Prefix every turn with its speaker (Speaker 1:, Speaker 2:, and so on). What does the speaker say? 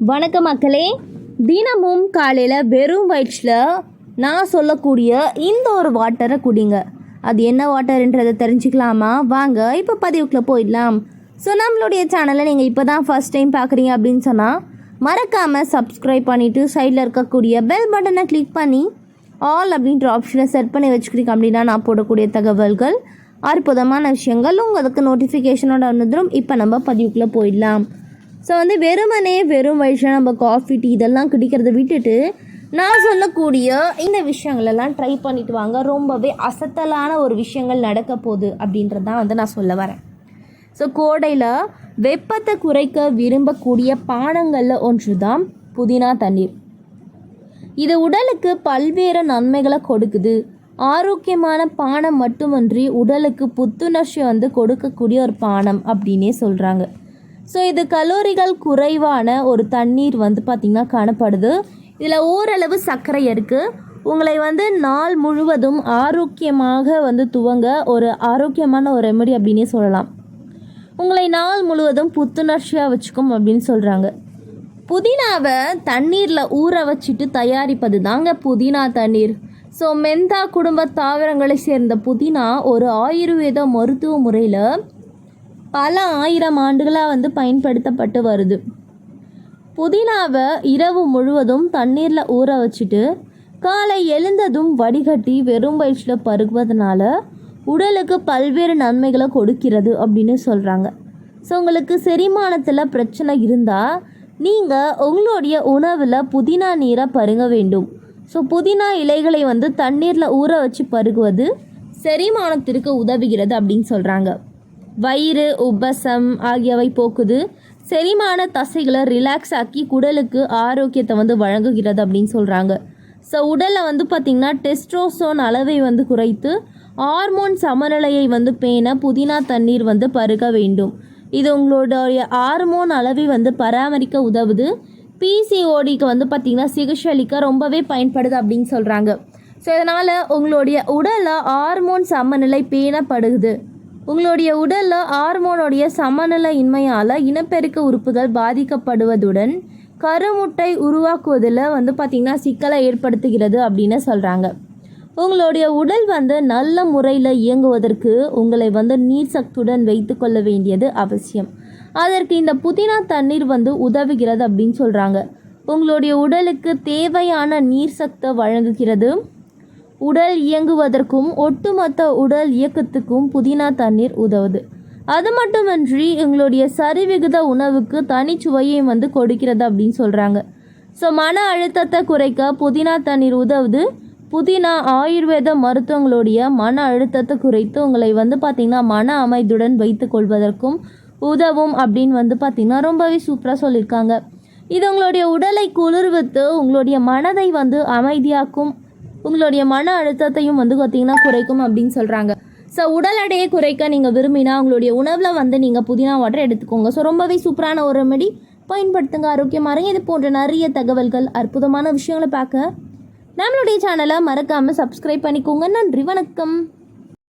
Speaker 1: வணக்கம் மக்களே, தினமும் காலையில் வெறும் வயிற்றில் நான் சொல்லக்கூடிய இந்த ஒரு வாட்டரை குடிங்க. அது என்ன வாட்டர்ன்றதை தெரிஞ்சுக்கலாமா? வாங்க இப்போ பதிவுக்குள்ளே போயிடலாம். ஸோ நம்மளுடைய சேனலை நீங்கள் இப்போ தான் ஃபஸ்ட் டைம் பார்க்குறீங்க அப்படின்னு சொன்னால் மறக்காமல் சப்ஸ்கிரைப் பண்ணிவிட்டு சைடில் இருக்கக்கூடிய பெல் பட்டனை கிளிக் பண்ணி ஆல் அப்படின்ற ஆப்ஷனை செட் பண்ணி வச்சுக்கிறீங்க அப்படின்னா நான் போடக்கூடிய தகவல்கள் அற்புதமான விஷயங்கள் உங்களுக்கு நோட்டிஃபிகேஷனோட வந்துடும். இப்போ நம்ம பதிவுக்குள்ளே போயிடலாம். ஸோ வெறும் வயிற்றில் நம்ம காஃபி டீ இதெல்லாம் குடிக்கிறத விட்டுட்டு நான் சொல்லக்கூடிய இந்த விஷயங்களெல்லாம் ட்ரை பண்ணிட்டு வாங்க. ரொம்பவே அசத்தலான ஒரு விஷயங்கள் நடக்க போகுது அப்படின்றதான் நான் சொல்ல வரேன். ஸோ கோடையில் வெப்பத்தை குறைக்க விரும்பக்கூடிய பானங்களில் ஒன்று தான் புதினா தண்ணீர். இது உடலுக்கு பல்வேறு நன்மைகளை கொடுக்குது. ஆரோக்கியமான பானம் மட்டுமன்றி உடலுக்கு புத்துணர்ச்சி கொடுக்கக்கூடிய ஒரு பானம் அப்படின்னே சொல்கிறாங்க. ஸோ இது கலோரிகள் குறைவான ஒரு தண்ணீர் பார்த்திங்கன்னா காணப்படுது. இதில் ஓரளவு சர்க்கரை இருக்குது. உங்களை நாள் முழுவதும் ஆரோக்கியமாக துவங்க ஒரு ஆரோக்கியமான ஒரு ரெமெடி அப்படின்னே சொல்லலாம். உங்களை நாள் முழுவதும் புத்துணர்ச்சியாக வச்சுக்கும் அப்படின்னு சொல்கிறாங்க. புதினாவை தண்ணீரில் ஊற வச்சுட்டு தயாரிப்பது தாங்க புதினா தண்ணீர். ஸோ மெந்தா குடும்ப தாவரங்களை சேர்ந்த புதினா ஒரு ஆயுர்வேத மருத்துவ முறையில் பல ஆயிரம் ஆண்டுகளாக பயன்படுத்தப்பட்டு வருது. புதினாவை இரவு முழுவதும் தண்ணீரில் ஊற வச்சுட்டு காலை எழுந்ததும் வடிகட்டி வெறும் வயிற்றில் பருகுவதனால உடலுக்கு பல்வேறு நன்மைகளை கொடுக்கிறது அப்படின்னு சொல்கிறாங்க. ஸோ உங்களுக்கு செரிமானத்தில் பிரச்சனை இருந்தால் நீங்கள் உங்களுடைய உணவில் புதினா நீரை பருக வேண்டும். ஸோ புதினா இலைகளை தண்ணீரில் ஊற வச்சு பருகுவது செரிமானத்திற்கு உதவுகிறது அப்படின்னு சொல்கிறாங்க. வயிறு உபசம் ஆகியவை போக்குது. செரிமான தசைகளை ரிலாக்ஸ் ஆக்கி குடலுக்கு ஆரோக்கியத்தை வழங்குகிறது அப்படின்னு சொல்கிறாங்க. ஸோ உடலில் பார்த்திங்கன்னா டெஸ்ட்ரோசோன் அளவை குறைத்து ஹார்மோன் சமநிலையை பேண புதினா தண்ணீர் பருக வேண்டும். இது உங்களுடைய ஹார்மோன் அளவை பராமரிக்க உதவுது. பிசிஓடிக்கு பார்த்திங்கன்னா சிகிச்சை அளிக்க ரொம்பவே பயன்படுது அப்படின்னு சொல்கிறாங்க. ஸோ இதனால் உங்களுடைய உடலில் ஹார்மோன் சமநிலை பேணப்படுது. உங்களுடைய உடலில் ஹார்மோனுடைய சமநிலை இன்மையால் இனப்பெருக்க உறுப்புகள் பாதிக்கப்படுவதுடன் கருமுட்டை உருவாக்குவதில் பார்த்திங்கன்னா சிக்கலை ஏற்படுத்துகிறது அப்படின்னு சொல்கிறாங்க. உங்களுடைய உடல் நல்ல முறையில் இயங்குவதற்கு உங்களை நீர் சத்துடன் வைத்து கொள்ள வேண்டியது அவசியம். அதற்கு இந்த புதினா தண்ணீர் உதவுகிறது அப்படின்னு சொல்கிறாங்க. உங்களுடைய உடலுக்கு தேவையான நீர் சத்தை வழங்குகிறது. உடல் இயங்குவதற்கும் ஒட்டுமொத்த உடல் இயக்கத்துக்கும் புதினா தண்ணீர் உதவுது. அது மட்டுமன்றி எங்களுடைய சரிவிகித உணவுக்கு தனிச்சுவையை கொடுக்கிறது அப்படின்னு சொல்கிறாங்க. ஸோ மன அழுத்தத்தை குறைக்க புதினா தண்ணீர் உதவுது. புதினா ஆயுர்வேத மருத்துவங்களுடைய மன அழுத்தத்தை குறைத்து உங்களை பார்த்திங்கன்னா மன அமைதியுடன் வைத்து கொள்வதற்கும் உதவும் அப்படின்னு பார்த்திங்கன்னா ரொம்பவே சூப்பராக சொல்லியிருக்காங்க. இது உங்களுடைய உடலை குளிர்வித்து உங்களுடைய மனதை அமைதியாக்கும். உங்களுடைய மன அழுத்தத்தையும் பார்த்திங்கன்னா குறைக்கும் அப்படின்னு சொல்கிறாங்க. ஸோ உடல் எடையை குறைக்க நீங்கள் விரும்பினா உங்களுடைய உணவில் நீங்கள் புதினா வாட்டர் எடுத்துக்கோங்க. ஸோ ரொம்பவே சூப்பரான ஒரு ரெமெடி, பயன்படுத்துங்க. ஆரோக்கியமாக இருங்க. இது போன்ற நிறைய தகவல்கள் அற்புதமான விஷயங்களை பார்க்க நம்மளுடைய சேனலை மறக்காமல் சப்ஸ்கிரைப் பண்ணிக்கோங்க. நன்றி, வணக்கம்.